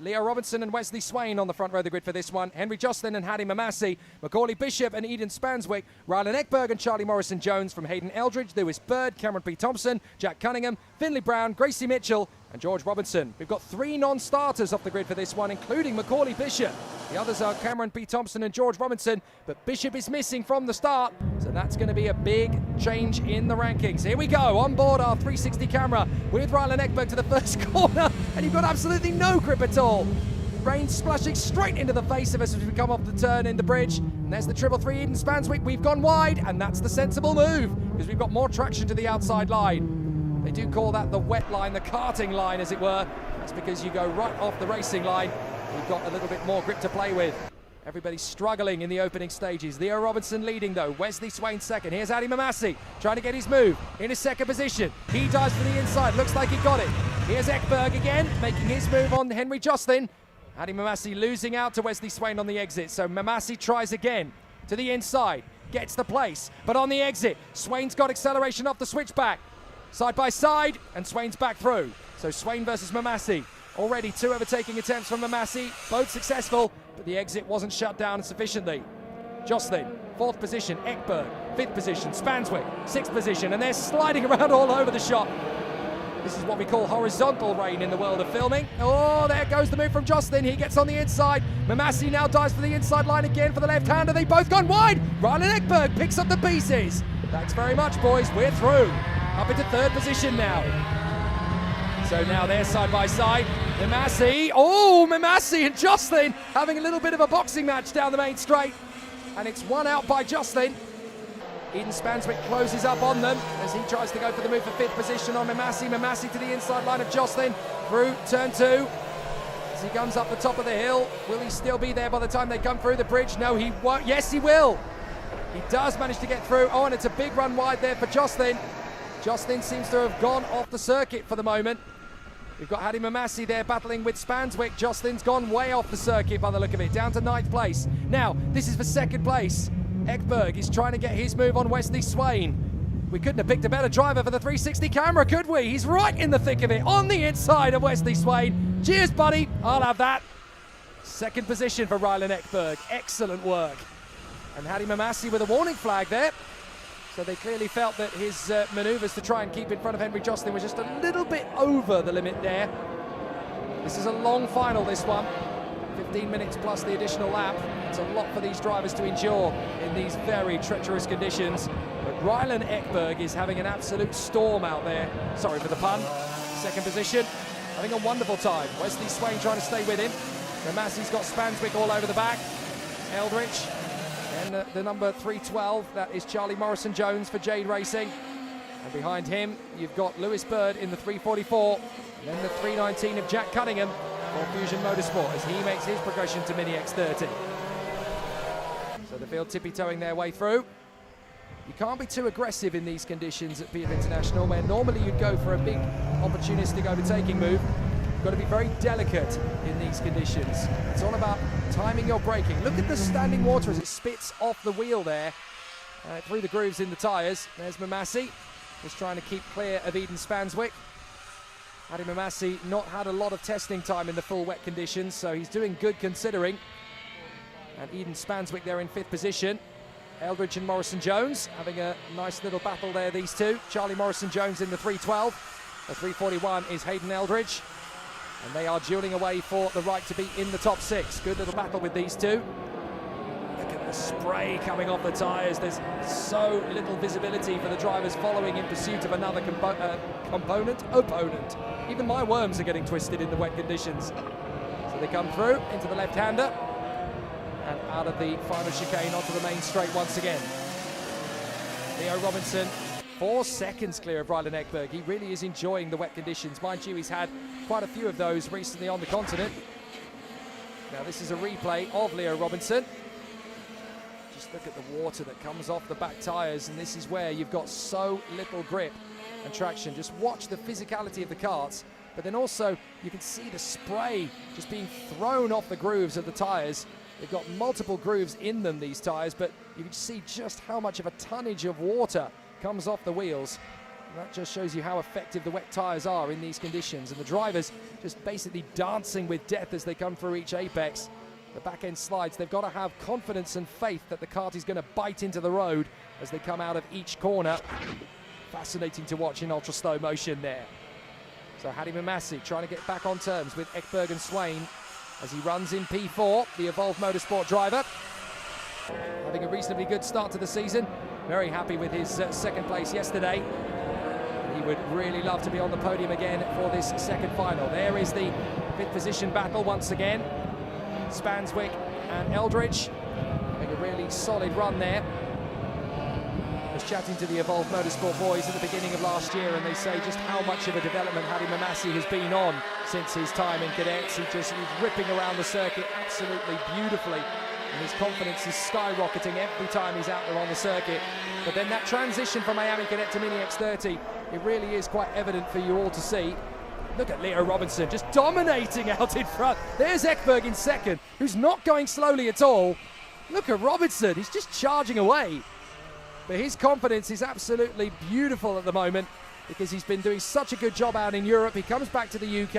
Leo Robinson and Wesley Swain on the front row of the grid for this one. Henry Jocelyn and Hadi Mamassi. Macaulay Bishop and Eden Spanswick. Rylan Ekberg and Charlie Morrison-Jones from Hayden Eldridge. Lewis Bird, Cameron P. Thompson, Jack Cunningham, Finley Brown, Gracie Mitchell and George Robinson. We've got 3 non-starters off the grid for this one, including Macaulay Bishop. The others are Cameron P. Thompson and George Robinson, but Bishop is missing from the start, so that's going to be a big change in the rankings. Here we go, on board our 360 camera with Rylan Ekberg to the first corner, and you've got absolutely no grip at all. Rain splashing straight into the face of us as we come off the turn in the bridge. And there's the 333 Eden Spanswick. We've gone wide, and that's the sensible move, because we've got more traction to the outside line. They do call that the wet line, the karting line, as it were. That's because you go right off the racing line. We've got a little bit more grip to play with. Everybody's struggling in the opening stages. Leo Robinson leading though. Wesley Swain second. Here's Hadi Mamassi trying to get his move in his second position. He dives for the inside. Looks like he got it. Here's Ekberg again, making his move on Henry Jocelyn. Hadi Mamassi losing out to Wesley Swain on the exit. So Mamassi tries again to the inside. Gets the place. But on the exit, Swain's got acceleration off the switchback. Side by side, and Swain's back through. So Swain versus Mamassi. Already 2 overtaking attempts from Mamassi, both successful, but the exit wasn't shut down sufficiently. Jocelyn, 4th position, Ekberg, 5th position, Spanswick, 6th position, and they're sliding around all over the shop. This is what we call horizontal rain in the world of filming. Oh, there goes the move from Jocelyn. He gets on the inside. Mamassi now dives for the inside line again for the left-hander. They've both gone wide. Rylan Ekberg picks up the pieces. Thanks very much, boys. We're through. Up into 3rd position now. So now they're side by side. Mamassi, Mamassi and Jocelyn having a little bit of a boxing match down the main straight. And it's one out by Jocelyn. Eden Spanswick closes up on them as he tries to go for the move for 5th position on Mamassi. Mamassi to the inside line of Jocelyn through turn 2. As he comes up the top of the hill, will he still be there by the time they come through the bridge? No, he won't. Yes, he will. He does manage to get through. Oh, and it's a big run wide there for Jocelyn. Jocelyn seems to have gone off the circuit for the moment. We've got Hadi Mamassi there battling with Spanswick. Jocelyn's gone way off the circuit by the look of it, down to 9th place. Now, this is for 2nd place. Ekberg is trying to get his move on Wesley Swain. We couldn't have picked a better driver for the 360 camera, could we? He's right in the thick of it, on the inside of Wesley Swain. Cheers, buddy. I'll have that. 2nd position for Rylan Ekberg. Excellent work. And Hadi Mamassi with a warning flag there. So they clearly felt that his manoeuvres to try and keep in front of Henry Jocelyn was just a little bit over the limit there. This is a long final, this one. 15 minutes plus the additional lap. It's a lot for these drivers to endure in these very treacherous conditions. But Rylan Ekberg is having an absolute storm out there. Sorry for the pun. 2nd position, having a wonderful time. Wesley Swain trying to stay with him. Mamassi's got Spanswick all over the back. Eldridge. And the number 312, that is Charlie Morrison-Jones for Jade Racing. And behind him, you've got Lewis Bird in the 344. And then the 319 of Jack Cunningham for Fusion Motorsport as he makes his progression to Mini X30. So the field tippy-toeing their way through. You can't be too aggressive in these conditions at PF International, where normally you'd go for a big opportunistic overtaking move. You've got to be very delicate in these conditions. It's all about timing your braking. Look at the standing water as it spits off the wheel there through the grooves in the tyres. There's Mamassi, just trying to keep clear of Eden Spanswick. Hadi Mamassi not had a lot of testing time in the full wet conditions, so he's doing good considering. And Eden Spanswick there in 5th position. Eldridge and Morrison-Jones having a nice little battle there, these two. Charlie Morrison-Jones in the 312. The 341 is Hayden Eldridge. And they are dueling away for the right to be in the top 6. Good little battle with these two. Look at the spray coming off the tyres. There's so little visibility for the drivers following in pursuit of another opponent. Even my worms are getting twisted in the wet conditions. So they come through into the left-hander and out of the final chicane onto the main straight once again. Leo Robinson, 4 seconds clear of Rylan Ekberg. He really is enjoying the wet conditions. Mind you, he's had quite a few of those recently on the continent. Now this is a replay of Leo Robinson. Just look at the water that comes off the back tyres, and this is where you've got so little grip and traction. Just watch the physicality of the karts, but then also you can see the spray just being thrown off the grooves of the tyres. They've got multiple grooves in them, these tyres, but you can see just how much of a tonnage of water comes off the wheels. That just shows you how effective the wet tyres are in these conditions, and the drivers just basically dancing with death as they come through each apex. The back end slides, they've got to have confidence and faith that the kart is going to bite into the road as they come out of each corner. Fascinating to watch in ultra slow motion there. So Hadi Mamassi trying to get back on terms with Ekberg and Swain as he runs in P4, the Evolve Motorsport driver. Having a reasonably good start to the season. Very happy with his second place yesterday. He would really love to be on the podium again for this second final. There is the fifth position battle once again. Spanswick and Eldridge having a really solid run there. I was chatting to the Evolve Motorsport boys at the beginning of last year, and they say just how much of a development Hadi Mamassi has been on since his time in cadets. He's ripping around the circuit absolutely beautifully, and his confidence is skyrocketing every time he's out there on the circuit. But then that transition from Miami Cadet to Mini X30, it really is quite evident for you all to see. Look at Leo Robinson just dominating out in front. There's Ekberg in second, who's not going slowly at all. Look at Robinson, he's just charging away. But his confidence is absolutely beautiful at the moment because he's been doing such a good job out in Europe. He comes back to the UK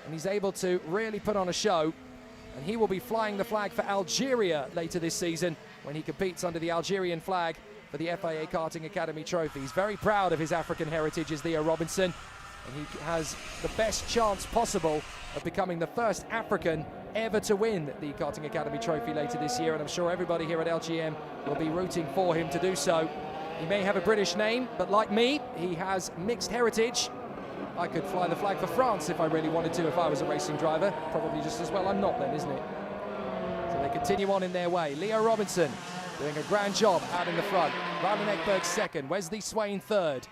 and he's able to really put on a show. And he will be flying the flag for Algeria later this season when he competes under the Algerian flag for the FIA Karting Academy Trophy. He's very proud of his African heritage as Leo Robinson, and he has the best chance possible of becoming the first African ever to win the Karting Academy Trophy later this year, and I'm sure everybody here at LGM will be rooting for him to do so. He may have a British name, but like me, he has mixed heritage. I could fly the flag for France if I really wanted to, if I was a racing driver. Probably just as well I'm not then, isn't it? So they continue on in their way. Leo Robinson doing a grand job out in the front. Rylan Ekberg second, Wesley Swain third.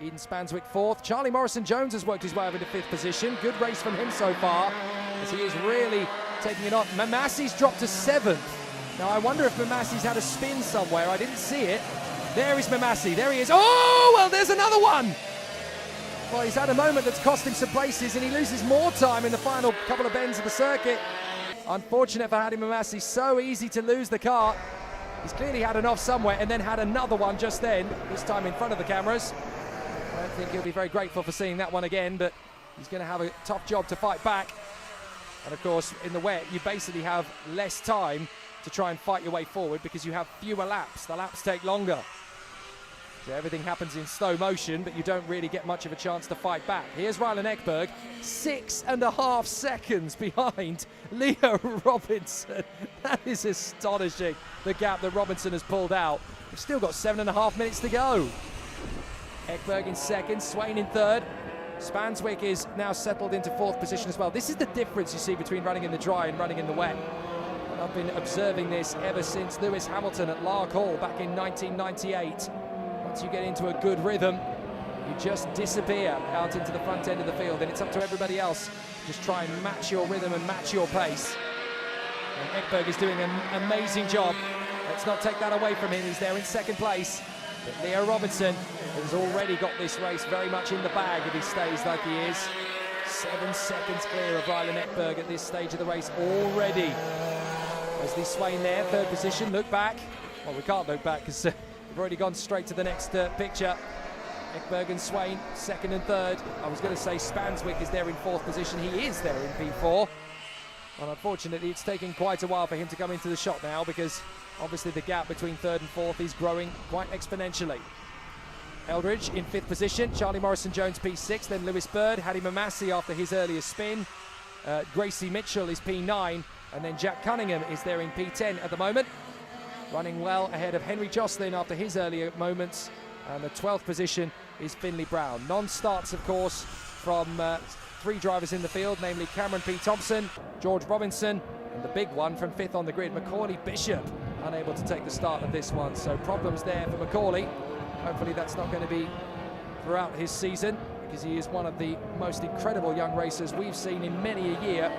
Eden Spanswick fourth. Charlie Morrison-Jones has worked his way up into fifth position. Good race from him so far, as he is really taking it on. Mamassi's dropped to seventh. Now I wonder if Mamassi's had a spin somewhere. I didn't see it. There is Mamassi. There he is. Oh, well, there's another one. Well, he's had a moment that's cost him some places, and he loses more time in the final couple of bends of the circuit. Unfortunate for Hadi Mamassi. So easy to lose the kart. He's clearly had an off somewhere and then had another one just then, this time in front of the cameras. I don't think he'll be very grateful for seeing that one again, but he's going to have a tough job to fight back. And of course, in the wet, you basically have less time to try and fight your way forward because you have fewer laps. The laps take longer. So everything happens in slow motion, but you don't really get much of a chance to fight back. Here's Rylan Ekberg, 6.5 seconds behind Leo Robinson. That is astonishing, the gap that Robinson has pulled out. We've still got 7.5 minutes to go. Ekberg in second, Swain in third. Spanswick is now settled into fourth position as well. This is the difference you see between running in the dry and running in the wet. And I've been observing this ever since Lewis Hamilton at Lark Hall back in 1998. Once you get into a good rhythm, you just disappear out into the front end of the field, and it's up to everybody else to just try and match your rhythm and match your pace. And Ekberg is doing an amazing job. Let's not take that away from him. He's there in second place. But Leo Robinson has already got this race very much in the bag if he stays like he is. 7 seconds clear of Rylan Ekberg at this stage of the race already. Wesley Swain there, third position. Look back. Well, we can't look back because we've already gone straight to the next picture. Ekberg and Swain, second and third. I was going to say Spanswick is there in fourth position. He is there in P4. And unfortunately, it's taking quite a while for him to come into the shot now because obviously the gap between third and fourth is growing quite exponentially. Eldridge in fifth position, Charlie Morrison-Jones P6, then Lewis Bird, Hadi Mamassi after his earlier spin, Gracie Mitchell is P9, and then Jack Cunningham is there in P10 at the moment. Running well ahead of Henry Jocelyn after his earlier moments, and the 12th position is Finley Brown. Non-starts, of course, from 3 drivers in the field, namely Cameron P. Thompson, George Robinson, and the big one from 5th on the grid, Macaulay Bishop, unable to take the start of this one. So problems there for Macaulay. Hopefully that's not going to be throughout his season, because he is one of the most incredible young racers we've seen in many a year.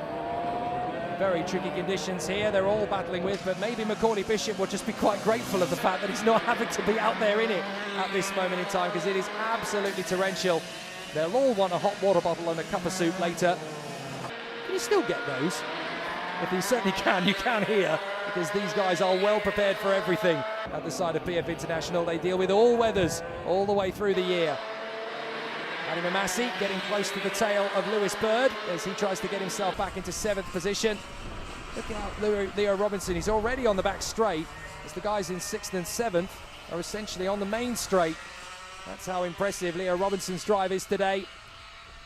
Very tricky conditions here they're all battling with, but maybe Macaulay Bishop will just be quite grateful of the fact that he's not having to be out there in it at this moment in time, because it is absolutely torrential. They'll all want a hot water bottle and a cup of soup later. Can you still get those? If you certainly can, you can here, because these guys are well prepared for everything at the side of PF International. They deal with all weathers all the way through the year. Harry Mamassi getting close to the tail of Lewis Bird as he tries to get himself back into 7th position. Look out, Leo Robinson, he's already on the back straight as the guys in 6th and 7th are essentially on the main straight. That's how impressive Leo Robinson's drive is today.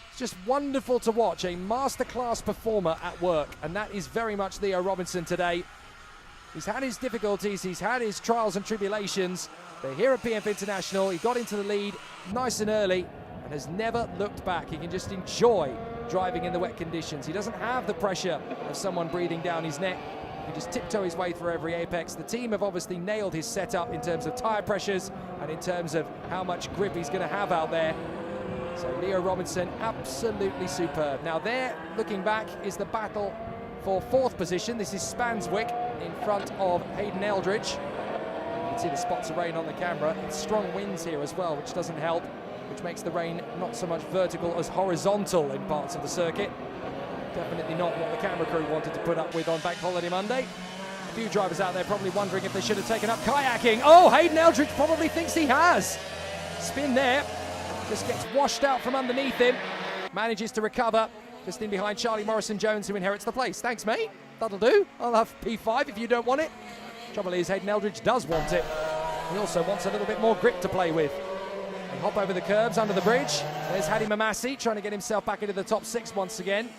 It's just wonderful to watch, a masterclass performer at work, and that is very much Leo Robinson today. He's had his difficulties, he's had his trials and tribulations, but here at PF International, he got into the lead nice and early and has never looked back. He can just enjoy driving in the wet conditions. He doesn't have the pressure of someone breathing down his neck. He can just tiptoe his way through every apex. The team have obviously nailed his setup in terms of tyre pressures and in terms of how much grip he's going to have out there. So Leo Robinson, absolutely superb. Now there, looking back, is the battle for 4th position. This is Spanswick in front of Hayden Eldridge. You can see the spots of rain on the camera. It's strong winds here as well, which doesn't help, which makes the rain not so much vertical as horizontal in parts of the circuit. Definitely not what the camera crew wanted to put up with on Bank Holiday Monday. A few drivers out there probably wondering if they should have taken up kayaking. Oh, Hayden Eldridge probably thinks he has. Spin there, just gets washed out from underneath him. Manages to recover, just in behind Charlie Morrison-Jones, who inherits the place. Thanks, mate. That'll do. I'll have P5 if you don't want it. Trouble is, Hayden Eldridge does want it. He also wants a little bit more grip to play with. They hop over the curbs under the bridge. There's Hadi Mamassi trying to get himself back into the top 6 once again.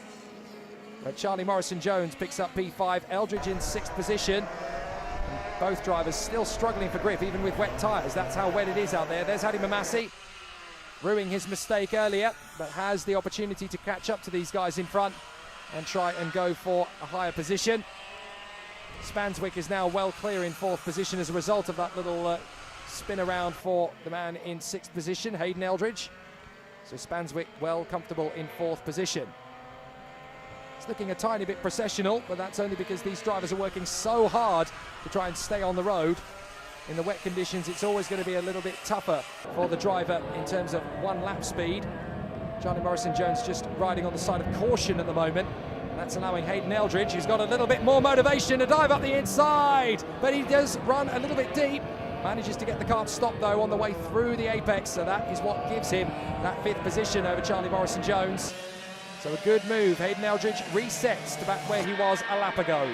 But Charlie Morrison-Jones picks up P5. Eldridge in 6th position. And both drivers still struggling for grip, even with wet tyres. That's how wet it is out there. There's Hadi Mamassi, ruining his mistake earlier, but has the opportunity to catch up to these guys in front and try and go for a higher position. Spanswick is now well clear in 4th position as a result of that little spin around for the man in 6th position, Hayden Eldridge. So Spanswick well comfortable in 4th position. It's looking a tiny bit processional, but that's only because these drivers are working so hard to try and stay on the road. In the wet conditions, it's always going to be a little bit tougher for the driver in terms of 1 lap speed. Charlie Morrison-Jones just riding on the side of caution at the moment. That's allowing Hayden Eldridge, who's got a little bit more motivation to dive up the inside, but he does run a little bit deep. Manages to get the kart stopped though on the way through the apex, so that is what gives him that 5th position over Charlie Morrison-Jones. So a good move. Hayden Eldridge resets to back where he was a lap ago.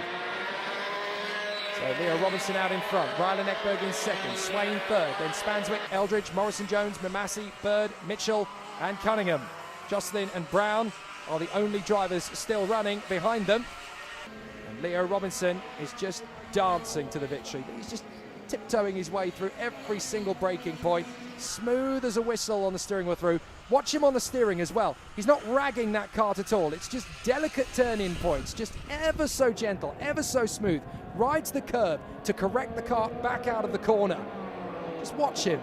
So Leo Robinson out in front, Rylan Ekberg in 2nd, Swain 3rd, then Spanswick, Eldridge, Morrison-Jones, Mamassi, Bird, Mitchell and Cunningham. Jocelyn and Brown are the only drivers still running behind them. And Leo Robinson is just dancing to the victory. He's just tiptoeing his way through every single braking point, smooth as a whistle on the steering wheel through. Watch him on the steering as well. He's not ragging that kart at all. It's just delicate turn-in points, just ever so gentle, ever so smooth. Rides the curb to correct the kart back out of the corner. Just watch him.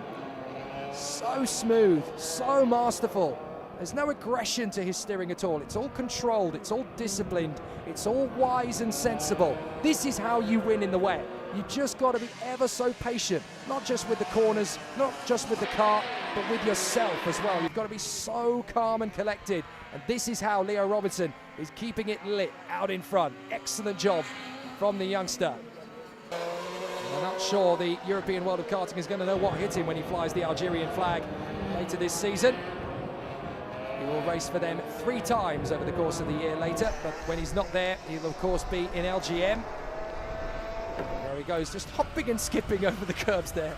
So smooth, so masterful. There's no aggression to his steering at all. It's all controlled, it's all disciplined, it's all wise and sensible. This is how you win in the wet. You just got to be ever so patient, not just with the corners, not just with the kart, but with yourself as well. You've got to be so calm and collected. And this is how Leo Robinson is keeping it lit out in front. Excellent job from the youngster. I'm not sure the European World of Karting is going to know what hit him when he flies the Algerian flag later this season. He will race for them 3 times over the course of the year later, but when he's not there, he'll of course be in LGM. There he goes, just hopping and skipping over the curbs there.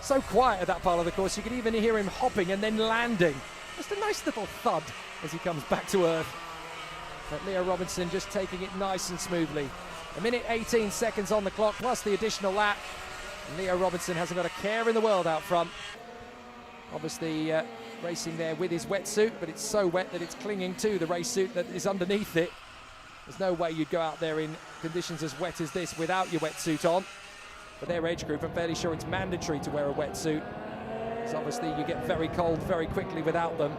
So quiet at that part of the course, you can even hear him hopping and then landing. Just a nice little thud as he comes back to earth. But Leo Robinson just taking it nice and smoothly. 1:18 seconds on the clock, plus the additional lap. And Leo Robinson hasn't got a care in the world out front. Obviously racing there with his wetsuit, but it's so wet that it's clinging to the race suit that is underneath it. There's no way you'd go out there in conditions as wet as this without your wetsuit on. For their age group, I'm fairly sure it's mandatory to wear a wetsuit. So obviously you get very cold very quickly without them.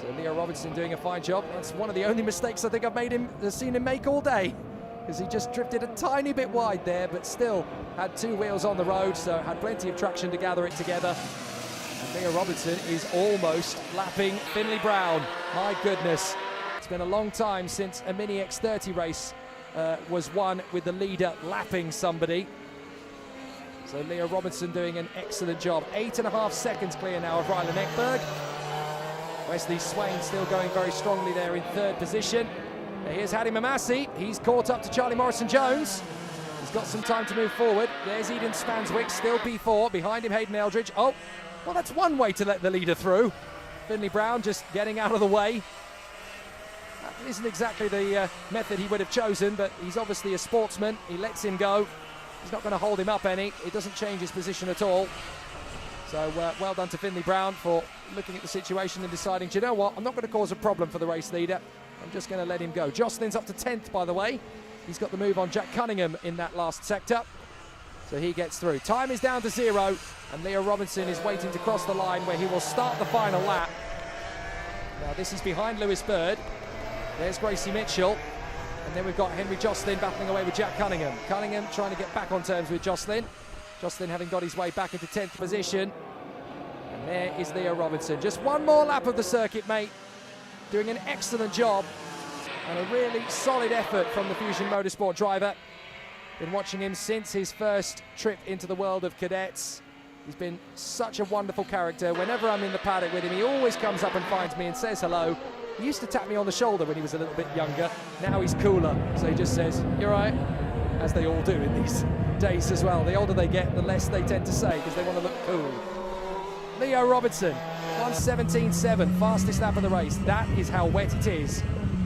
So Leo Robinson doing a fine job. That's one of the only mistakes I think I've seen him make all day, because he just drifted a tiny bit wide there, but still had 2 wheels on the road, so had plenty of traction to gather it together. And Leo Robinson is almost lapping Finley Brown. My goodness. It's been a long time since a mini X30 race was won with the leader lapping somebody. So Leo Robinson doing an excellent job. 8.5 seconds clear now of Rylan Ekberg. Wesley Swain still going very strongly there in third position. Here's Hadi Mamassi. He's caught up to Charlie Morrison-Jones. He's got some time to move forward. There's Eden Spanswick, still P4. Behind him, Hayden Eldridge. Oh, well, that's one way to let the leader through. Finley Brown just getting out of the way. That isn't exactly the method he would have chosen, but he's obviously a sportsman. He lets him go. He's not going to hold him up any. It doesn't change his position at all. So well done to Finley Brown for looking at the situation and deciding, do you know what, I'm not going to cause a problem for the race leader. I'm just going to let him go. Jocelyn's up to 10th, by the way. He's got the move on Jack Cunningham in that last sector. So he gets through. Time is down to 0, and Leo Robinson is waiting to cross the line where he will start the final lap. Now this is behind Lewis Bird. There's Gracie Mitchell. And then we've got Henry Jocelyn battling away with Jack Cunningham. Cunningham trying to get back on terms with Jocelyn. Jocelyn having got his way back into 10th position. And there is Leo Robinson. Just one more lap of the circuit, mate. Doing an excellent job. And a really solid effort from the Fusion Motorsport driver. Been watching him since his first trip into the world of cadets. He's been such a wonderful character. Whenever I'm in the paddock with him, he always comes up and finds me and says hello. He used to tap me on the shoulder when he was a little bit younger. Now he's cooler, so he just says, "You're right," as they all do in these days as well. The older they get, the less they tend to say because they want to look cool. Leo Robinson, 1:17.7, fastest lap of the race. That is how wet it is.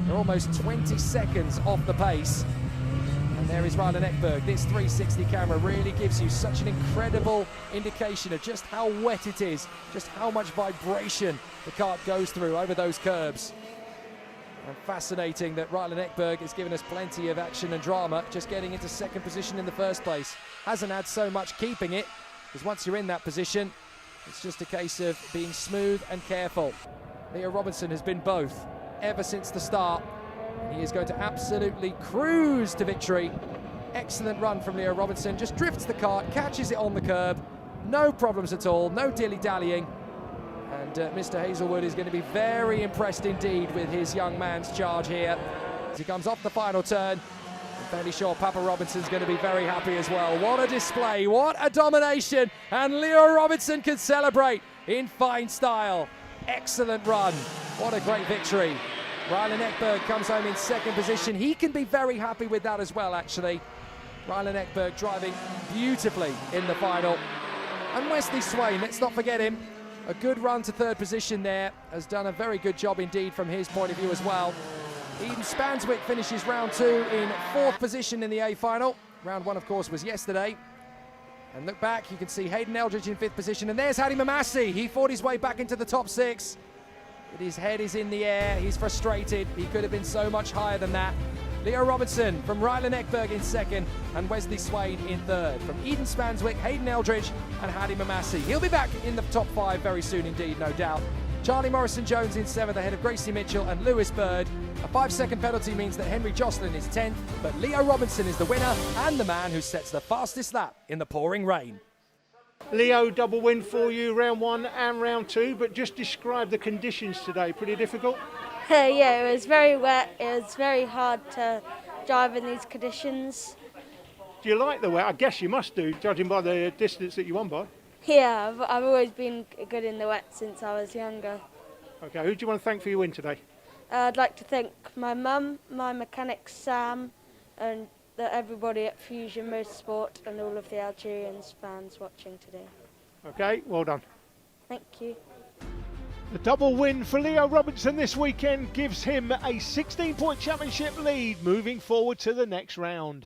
They're almost 20 seconds off the pace. And there is Rylan Ekberg. This 360 camera really gives you such an incredible indication of just how wet it is, just how much vibration the kart goes through over those curbs. And fascinating that Rylan Ekberg has given us plenty of action and drama, just getting into second position in the first place. Hasn't had so much keeping it, because once you're in that position, it's just a case of being smooth and careful. Leo Robinson has been both ever since the start. He is going to absolutely cruise to victory. Excellent run from Leo Robinson. Just drifts the kart, catches it on the curb. No problems at all, no dilly-dallying. And Mr. Hazelwood is going to be very impressed indeed with his young man's charge here. As he comes off the final turn, I'm fairly sure Papa Robinson's going to be very happy as well. What a display, what a domination. And Leo Robinson can celebrate in fine style. Excellent run, what a great victory. Rylan Ekberg comes home in second position. He can be very happy with that as well, actually. Rylan Ekberg driving beautifully in the final. And Wesley Swain, let's not forget him. A good run to third position there. Has done a very good job indeed from his point of view as well. Eden Spanswick finishes round 2 in 4th position in the A final. Round 1, of course, was yesterday. And look back, you can see Hayden Eldridge in 5th position. And there's Hadi Mamassi. He fought his way back into the top 6. But his head is in the air. He's frustrated. He could have been so much higher than that. Leo Robinson from Rylan Ekberg in 2nd and Wesley Swain in 3rd. From Eden Spanswick, Hayden Eldridge and Hadi Mamassi. He'll be back in the top 5 very soon indeed, no doubt. Charlie Morrison-Jones in 7th ahead of Gracie Mitchell and Lewis Bird. A 5-second penalty means that Henry Jocelyn is 10th, but Leo Robinson is the winner and the man who sets the fastest lap in the pouring rain. Leo, double win for you, round 1 and round 2, but just describe the conditions today. Pretty difficult? Yeah, it was very wet. It was very hard to drive in these conditions. Do you like the wet? I guess you must do, judging by the distance that you won by. Yeah, I've always been good in the wet since I was younger. Okay, who do you want to thank for your win today? I'd like to thank my mum, my mechanic Sam, and everybody at Fusion Motorsport and all of the Algerian fans watching today. Okay, well done. Thank you. The double win for Leo Robinson this weekend gives him a 16-point championship lead moving forward to the next round.